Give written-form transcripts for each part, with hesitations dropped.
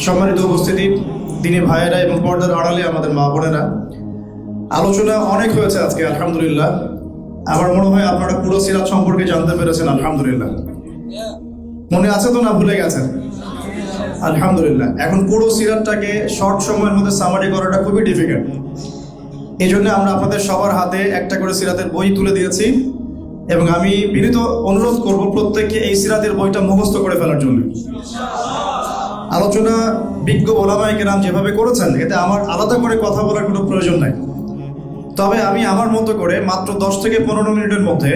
সম্মানিত উপস্থিতি, দিনী ভাইয়েরা এবং পর্দার আড়ালে আমাদের মা বোনেরা, আলোচনা অনেক হয়েছে আজকে আলহামদুলিল্লাহ। আমার মনে হয় আপনারা পুরো সিরাত সম্পর্কে জানতে পেরেছেন আলহামদুলিল্লাহ। মনে আছে তো, না ভুলে গেছেন? আলহামদুলিল্লাহ। এখন পুরো সিরাতটাকে শর্ট সময়ের মধ্যে সামারি করাটা খুবই ডিফিকাল্ট। এই জন্য আমরা আপনাদের সবার হাতে একটা করে সিরাতের বই তুলে দিয়েছি এবং আমি বিনীত অনুরোধ করব প্রত্যেককে এই সিরাতের বইটা মুখস্থ করে ফেলার জন্য। আলোচনা বিজ্ঞ ওলামায়ে কেরাম যেভাবে করেছেন, এতে আমার আলাদা করে কথা বলার কোনো প্রয়োজন নাই। তবে আমি আমার মতো করে মাত্র 10 থেকে 15 মিনিটের মধ্যে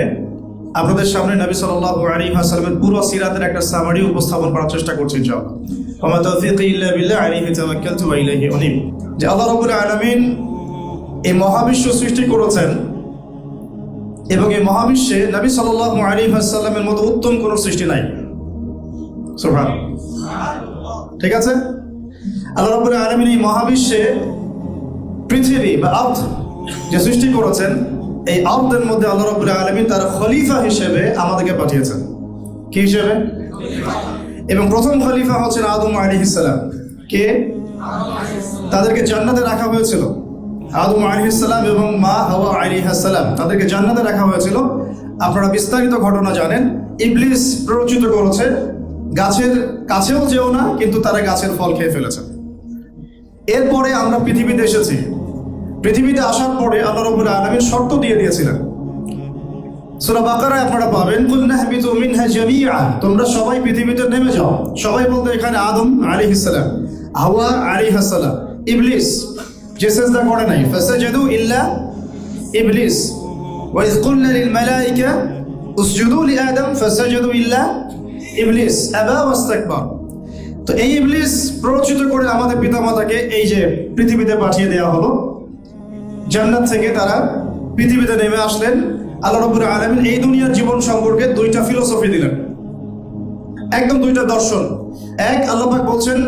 আপনাদের সামনে নবী সাল্লাল্লাহু আলাইহি ওয়াসাল্লামের পুরো সিরাতের একটা সামারি উপস্থাপন করার চেষ্টা করছি ইনশাআল্লাহ। ওয়া মা তাওফীকি ইল্লা বিল্লাহ, আলাইহি তাওয়াক্কালতু ওয়া ইলাইহি উনীব। যে আল্লাহ রাব্বুল আলামিন এই মহাবিশ্ব সৃষ্টি করেছেন এবং এই মহাবিশ্বে নবী সাল্লাল্লাহু আলাইহি ওয়াসাল্লামের মতো উত্তম কোনো সৃষ্টি নাই। সুবহানাল্লাহ। ঠিক আছে? আল্লাহ রাব্বুল আলামিন এই মহাবিশ্বে পৃথিবী বা আরদ যে সৃষ্টি করেছেন, এই আরদের মধ্যে আল্লাহ রাব্বুল আলামিন তার খলিফা হিসেবে আমাদেরকে পাঠিয়েছেন। কি হিসেবে? এবং প্রথম খলিফা হচ্ছেন আদম আলাইহিস সালাম। কে? তাদেরকে জান্নাতে রাখা হয়েছিল। আদম আলাইহিস সালাম এবং মা হাওয়া আলাইহিস সালাম, তাদেরকে জান্নাতে রাখা হয়েছিল। আপনারা বিস্তারিত ঘটনা জানেন। ইবলিস প্ররোচিত করেছে, গাছের কাছেও যেও না, কিন্তু তারা গাছের ফল খেয়ে ফেলেছে। এরপরে আমরা পৃথিবীতে এসেছি। পৃথিবীতে আসার পরে আল্লাহ রাব্বুল আলামিন শর্ত দিয়ে দিয়েছিলেন। সূরা বাকারায় আপনারা পাবেন, কুলনা হাবিতু মিনহা জামিআ, তোমরা সবাই পৃথিবীতে নেমে যাও। সবাই বলতে এখানে আদম আলাইহিস সালাম, হাওয়া আলাইহিস সালাম, ইবলিস যে সিজদা করে নাই, ফাসাজাদু ইল্লা ইবলিস, ওয়া ইয কুলনা লিল মালায়েকা উসজুদু লি আদম ফাসাজাদু ইল্লা ইবলিস আবা ওয়াস্তাকবার। তো এই ইবলিস প্ররোচিত করে আমাদের পিতামাতাকে এই যে পৃথিবীতে পাঠিয়ে দেওয়া হলো। জান্নাত থেকে তারা পৃথিবীতে নেমে আসলেন। আল্লাহ রাব্বুল আলামিন এই দুনিয়ার জীবন সম্পর্কে দুইটা ফিলোসফি দিলেন, একদম দুইটা দর্শন। এক, আল্লাহ পাক বলছেন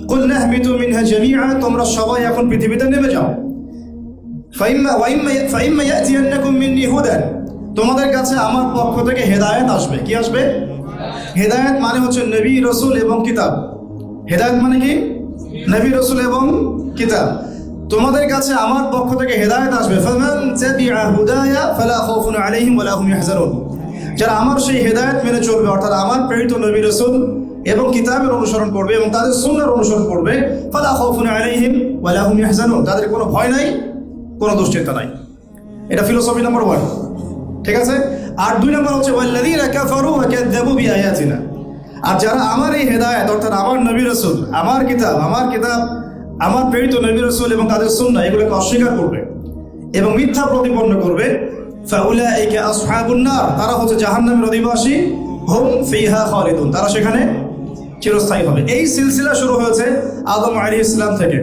কুলনা হাবিতু মিনহা জামিআ, তোমরা সবাই এখন পৃথিবীতে নেমে যাও। ফাইম্মা ইয়াতিয়ান্নাকুম মিন্নি হুদান, তোমাদের কাছে আমার পক্ষ থেকে হেদায়েত আসবে। কি আসবে? হেদায়েত মানে হচ্ছে নবী, রাসূল এবং কিতাব। হেদায়েত মানে কি? নবী, রাসূল এবং কিতাব। তোমাদের কাছে আমার পক্ষ থেকে হেদায়েত আসবে। ফামান তাবিআ হুদায়া ফালা খাউফুন আলাইহিম ওয়ালা হুম ইয়াহজানুন, যারা আমার সেই হেদায়েত মেনে চলবে, অর্থাৎ আমার প্রেরিত নবী, রাসূল এবং কিতাবের অনুসরণ করবে এবং তাদের সুন্নাহর অনুসরণ করবে, ফালা খাউফুন আলাইহিম ওয়ালা হুম ইয়াহজানুন, তাদের কোনো ভয় নাই, কোনো দুশ্চিন্তা নাই। এটা ফিলোসফি নাম্বার 1। ঠিক আছে? আর 2 নম্বর হচ্ছে ওয়াল্লাযীনা কাফারু ওয়া কাযযাবু বিআয়াতিনা, আর যারা আমার এই হেদায়েত অর্থাৎ আমার নবী, রাসূল, আমার কিতাব আমার প্রেরিত নবী, রাসূল এবং তাদের সুন্নাহ এগুলোকে অস্বীকার করবে এবং মিথ্যা প্রতিপন্ন করবে, ফাউলাইকা আসহাবুন নার, তারা হচ্ছে জাহান্নামের অধিবাসী, হুম ফিহা খালিদুন, তারা সেখানে চিরস্থায়ী হবে। এই সিলসিলা শুরু হয়েছে আদম আলাইহিস সালাম থেকে।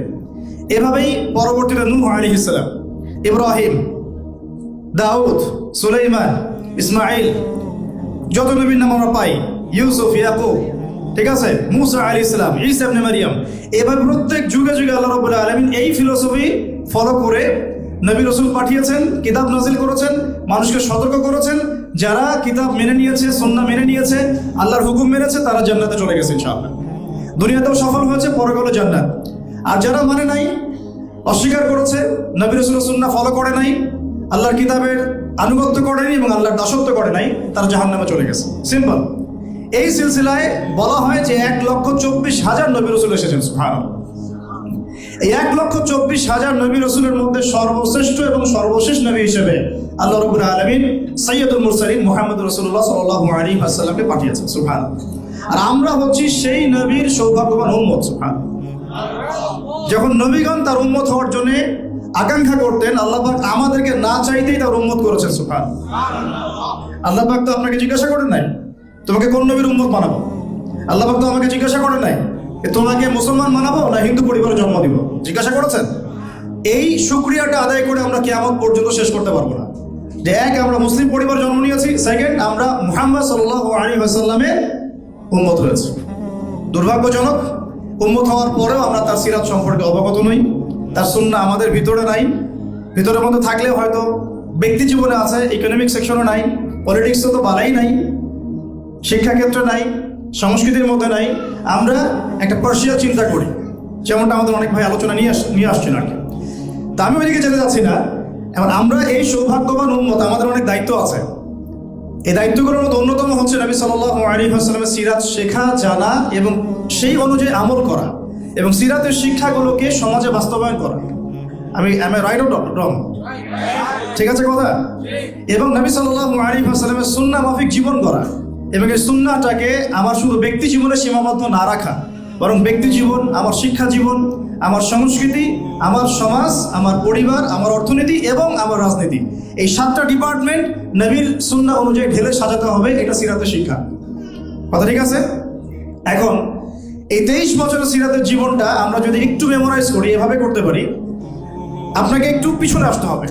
এভাবেই পরবর্তীতে নূহ আলাইহিস সালাম, ইব্রাহিম, দাউদ, সুলাইমান, ইসমাঈল, যত নবীর নাম আমরা পাই, ইউসুফ, ইয়াকুব, ঠিক আছে, মুসা আলাইহিস সালাম, ঈসা ইবনে মারইয়াম, এভাবে প্রত্যেক যুগে যুগে আল্লাহ রাব্বুল আলামিন এই ফিলোসফি ফলো করে নবী, রাসূল পাঠিয়েছেন, কিতাব নাযিল করেছেন, মানুষকে সতর্ক করেছেন। যারা কিতাব মেনে নিয়েছে, সুন্নাহ মেনে নিয়েছে, আল্লাহর হুকুম মেনেছে, তারা জান্নাতে চলে গেছে ইনশাআল্লাহ। দুনিয়াতেও সফল হয়েছে, পরে গেল জান্নাত। আর যারা মানে নাই, অস্বীকার করেছে, নবী, রাসূলের সুন্নাহ ফলো করে নাই, আল্লাহর কিতাবের আনুগত্য করেনি এবং আল্লাহর দাসত্ব করে নাই, তারা জাহান্নামে চলে গেছে। সিম্পল। এই সিলসিলায় বলা হয় যে 1,24,000 নবী, রাসূল এসেছেন। সুবহানাল্লাহ। এই 1,24,000 নবী, রাসূলের মধ্যে সর্বশ্রেষ্ঠ এবং সর্বশেষ নবী হিসেবে আল্লাহ রাব্বুল আলামিন সাইয়্যিদুল মুরসালিন মুহাম্মদ রাসূলুল্লাহ সাল্লাল্লাহু আলাইহি ওয়াসাল্লামকে পাঠিয়েছেন। সুবহানাল্লাহ। আর আমরা হচ্ছি সেই নবীর সৌভাগ্যবান উম্মত। সুবহানাল্লাহ। যখন নবীগণ তার উম্মত হওয়ার জন্য আকাঙ্ক্ষা করতেন, আল্লাহ পাক আমাদেরকে না চাইতেই তার উম্মত করেছেন। সুবহানাল্লাহ। আল্লাহ পাক তো আপনাকে জিজ্ঞাসা করেন নাই তোমাকে কোন নবীর উম্মত বানাবো। আল্লাহ পাক তো আমাকে জিজ্ঞাসা করেন নাই তোমাকে মুসলমান বানাবো না হিন্দু পরিবারে জন্ম দিব। জিজ্ঞাসা করেছেন? এই শুকরিয়াটা আদায় করে আমরা কিয়ামত পর্যন্ত শেষ করতে পারবো না। যে এক, আমরা মুসলিম পরিবারে জন্ম নিয়েছি, সেকেন্ড, আমরা মুহাম্মদ সাল্লাল্লাহু আলাইহি ওয়াসাল্লামের উম্মত হয়েছি। দুর্ভাগ্যজনক, উম্মত হওয়ার পরেও আমরা তার সিরাত সম্পর্কে অবগত নই, তার সুন্নাহ আমাদের ভিতরে নাই। ভিতরের মধ্যে থাকলে হয়তো ব্যক্তি জীবনে আছে, ইকোনমিক সেকশনে নাই, পলিটিক্সে তো বালাই নাই, শিক্ষাক্ষেত্রে নাই, সংস্কৃতির মধ্যে নাই। আমরা একটা পার্সিয়াল চিন্তা করি, যেমনটা আমাদের অনেক ভাই আলোচনা নিয়ে আসছেন আর কি। তা আমি ওইদিকে যেতে যাচ্ছি না। এখন আমরা এই সৌভাগ্যবান উম্মত, আমাদের অনেক দায়িত্ব আছে। এই দায়িত্বগুলোর মধ্যে অন্যতম হচ্ছে নবী সাল্লাল্লাহু আলাইহি ওয়াসাল্লামের সিরাত শেখা, জানা এবং সেই অনুযায়ী আমল করা এবং সিরাতের শিক্ষাগুলোকে সমাজে বাস্তবায়ন করা। am I right or wrong? ঠিক আছে কথা? এবং নবী সাল্লাল্লাহু আলাইহি ওয়াসাল্লামের সুন্নাহ মাফিক জীবন করা এবং এই সুন্নাহটাকে আমার শুধু ব্যক্তি জীবনে সীমাবদ্ধ না রাখা, বরং ব্যক্তি জীবন, আমার শিক্ষা জীবন, আমার সংস্কৃতি, আমার সমাজ, আমার পরিবার, আমার অর্থনীতি এবং আমার রাজনীতি, এই 7টা ডিপার্টমেন্ট নবীর সুন্নাহ অনুযায়ী ঢেলে সাজাতে হবে। এটা সিরাতের শিক্ষা। কথা ঠিক আছে? এখন এই 23 বছরের সিরাতের জীবনটা আমরা যদি একটু মেমোরাইজ করি, এভাবে করতে পারি। আপনাকে একটু পিছনে আসতে হবে।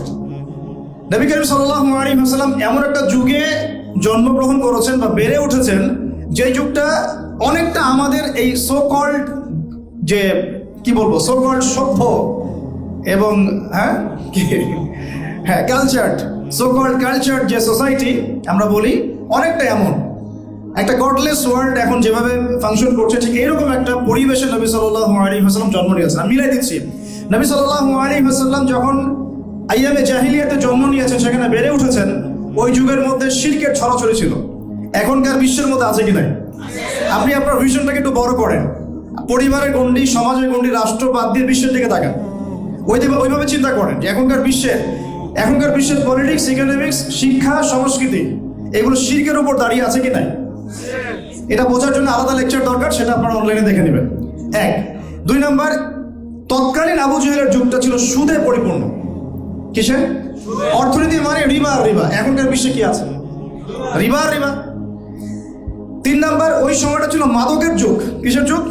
নবী করিম সাল্লাল্লাহু আলাইহি ওয়াসাল্লাম এমন একটা যুগে জন্মগ্রহণ করেছেন বা বেড়ে উঠেছেন, যে যুগটা অনেকটা আমাদের এই সো কল্ড, যে কি বলবো, সো কল্ড সভ্য এবং কালচার্ড, সো কল্ড কালচার্ড যে সোসাইটি আমরা বলি, অনেকটা এমন একটা গডলেস ওয়ার্ল্ড এখন যেভাবে ফাংশন করছে, ঠিক এরকম একটা পরিবেশে নবী সাল্লাল্লাহু আলাইহি ওয়াসাল্লাম জন্ম নিয়েছেন। আমি মিলাই দিচ্ছি। নবী সাল্লাল্লাহু আলাইহি ওয়াসাল্লাম যখন আইয়ামে জাহিলিয়াতে জন্ম নিয়েছেন, সেখানে বেড়ে উঠেছেন, ওই যুগের মধ্যে শিরকের ছড়াছড়ি ছিল। এখনকার বিশ্বের মধ্যে আছে কি নাই? আপনি আপনার ভিশনটাকে একটু বড় করেন, পরিবারের গণ্ডি, সমাজের গণ্ডি, রাষ্ট্র বাদ দিয়ে বিশ্বের দিকে তাকান। ওইভাবে চিন্তা করেন যে এখনকার বিশ্বের পলিটিক্স, ইকোনমিক্স, শিক্ষা, সংস্কৃতি এগুলো শিরকের উপর দাঁড়িয়ে আছে কি নাই? এটা বোঝার জন্য আলাদা লেকচার দরকার, সেটা আপনারা অনলাইনে দেখে নেবেন। 1 2 নাম্বার, তৎকালীন আবু জেহেলের যুগটা ছিল সুদে পরিপূর্ণ। কিসে? অর্থনীতি মানে রিবা আর রিবা। এখনকার বিশ্বে কি আছে? রিবা আর রিবা। 3 নাম্বার, ওই সময়টা ছিল মাদকের যুগ। কিসের যুগ?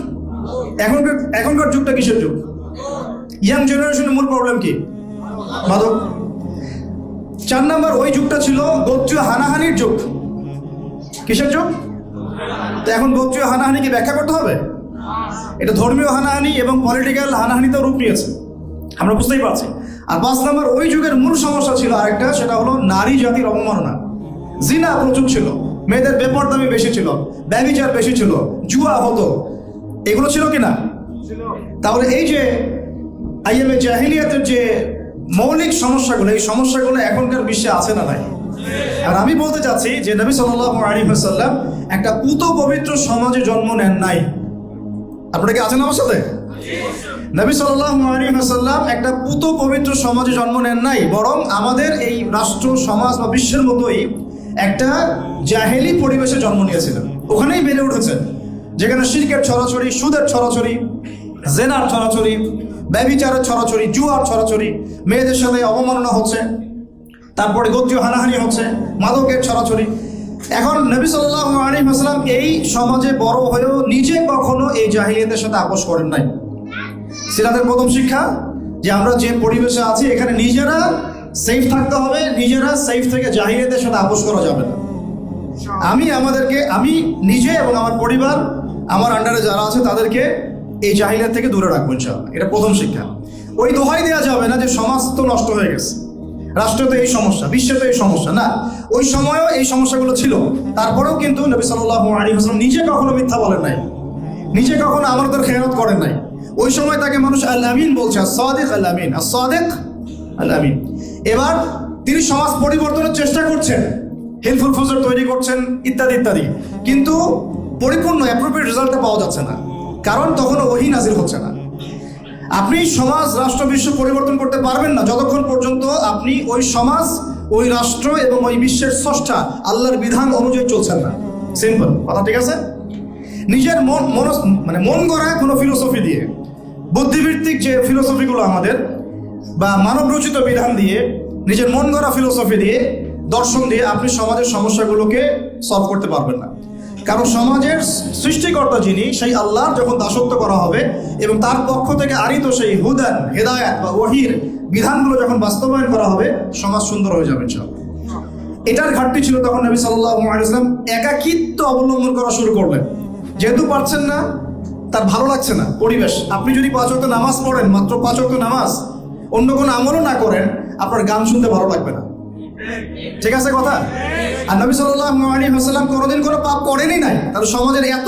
এখনকার যুগটা কিসের যুগ? ইয়াং জেনারেশনের মূল প্রবলেম কি? মাদক। 4 নাম্বার, ওই যুগটা ছিল গোত্রীয় হানাহানির যুগ। কিসের যুগ? তো এখন গোত্রীয় হানাহানিকে ব্যাখ্যা করতে হবে। এটা ধর্মীয় হানাহানি এবং পলিটিক্যাল হানাহানিতেও রূপ নিয়েছে, আমরা বুঝতেই পারছি। আর 5 নাম্বার, ওই যুগের মূল সমস্যা ছিল আরেকটা, সেটা হলো নারী জাতির অবমাননা। জিনা প্রচুর ছিল, মেয়েদের বেপরদামি বেশি ছিল, ব্যভিচার বেশি ছিল, জুয়া হতো, এগুলো ছিল কিনা? তাহলে এই যে আইয়ামে জাহিলিয়াতের যে মৌলিক সমস্যাগুলো, এই সমস্যাগুলো এখনকার বিশ্বে আছে না নাই? আর আমি বলতে চাচ্ছি যে নবী সাল্লাল্লাহু আলাইহি ওয়াসাল্লাম একটা পুত পবিত্র সমাজে জন্ম নেন নাই। আপনারা কি আছেন আমার সাথে? নবী সাল্লাল্লাহু আলাইহি ওয়াসাল্লাম একটা পুত পবিত্র সমাজে জন্ম নেন নাই, বরং আমাদের এই রাষ্ট্র, সমাজ বা বিশ্বের মতোই একটা জাহেলি পরিবেশে জন্ম নিয়েছিলেন। ওখানেই বেড়ে উঠেছেন, যেখানে শিরকের ছড়াছড়ি, সুদের ছড়াছড়ি, জেনার ছড়াছড়ি, ব্যভিচারের ছড়াছড়ি, জুয়ার ছড়াছড়ি, মেয়েদের সাথে অবমাননা হচ্ছে, তারপরে গোত্রীয় হানাহানি হচ্ছে, মাদকের ছড়াছড়ি। এখন নবী সাল্লাল্লাহু আলাইহি ওয়াসাল্লাম এই সমাজে বড় হয়েও নিজে কখনো এই জাহিলিয়াতের সাথে আপোষ করেন নাই। সিরাতের প্রথম শিক্ষা যে আমরা যে পরিবেশে আছি, এখানে নিজেরা সেফ থাকতে হবে, নিজেরা সেফ থেকে জাহিলিয়াতের সাথে আপোষ করা যাবে না। আমি নিজে এবং আমার পরিবার, আমার আন্ডারে যারা আছে, তাদেরকে এই জাহিলিয়াত থেকে দূরে রাখবো ইনশাআল্লাহ। এটা প্রথম শিক্ষা। ওই দোহাই দেওয়া যাবে না যে সমাজ তো নষ্ট হয়ে গেছে, রাষ্ট্রে তো এই সমস্যা, বিশ্বে তো এই সমস্যা, না। ওই সময়ও এই সমস্যাগুলো ছিল, তারপরেও কিন্তু নবী সাল্লাল্লাহু আলাইহি ওয়াসাল্লাম নিজে কখনো মিথ্যা বলেন নাই, নিজে কখনো আমানতের খেয়ানত করেন নাই। ওই সময় তাকে মানুষ আল আমিন বলছে, as-সাদিক আল আমিন, as-সাদিক আল আমিন। এবার তিনি সমাজ পরিবর্তনের চেষ্টা করছেন, হেলফুল ফুজার তৈরি করছেন, ইত্যাদি ইত্যাদি, কিন্তু পরিপূর্ণ অ্যাপ্রোপ্রিয়েট রেজাল্টটা পাওয়া যাচ্ছে না, কারণ তখনও ওহী নাজিল হচ্ছে না। আপনি সমাজ, রাষ্ট্র, বিশ্ব পরিবর্তন করতে পারবেন না যতক্ষণ পর্যন্ত আপনি ওই সমাজ, ওই রাষ্ট্র এবং ওই বিশ্বের স্রষ্টা আল্লাহর বিধান অনুযায়ী চলছেন না। সিম্পল কথা, ঠিক আছে? নিজের মন গড়া কোনো ফিলোসফি দিয়ে, বুদ্ধিভিত্তিক যে ফিলোসফিগুলো আমাদের, বা মানব রচিত বিধান দিয়ে, নিজের মন গড়া ফিলোসফি দিয়ে, দর্শন দিয়ে আপনি সমাজের সমস্যাগুলোকে সলভ করতে পারবেন না। কারণ সমাজের সৃষ্টিকর্তা যিনি, সেই আল্লাহর যখন দাসত্ব করা হবে এবং তার পক্ষ থেকে আরিত সেই হুদান, হেদায়াত বা ওহীর বিধানগুলো যখন বাস্তবায়ন করা হবে, সমাজ সুন্দর হয়ে যাবে ইনশাআল্লাহ। এটার ঘাটতি ছিল তখন নবী সাল্লাল্লাহু আলাইহি ওয়াসাল্লাম একাকিত্ব অবলম্বন করা শুরু করলেন। যেহেতু পারছেন না, তার ভালো লাগছে না পরিবেশ। আপনি যদি 5 ওয়াক্ত নামাজ পড়েন, মাত্র 5 ওয়াক্ত নামাজ, অন্য কোনো আমলও না করেন, আপনার গান শুনতে ভালো লাগবে না। ঠিক আছে কথা? আর নবী সাল্লাল্লাহু আলাইহি ওয়াসাল্লাম কোনোদিন কোনো পাপ করেনই নাই, তার সমাজের এত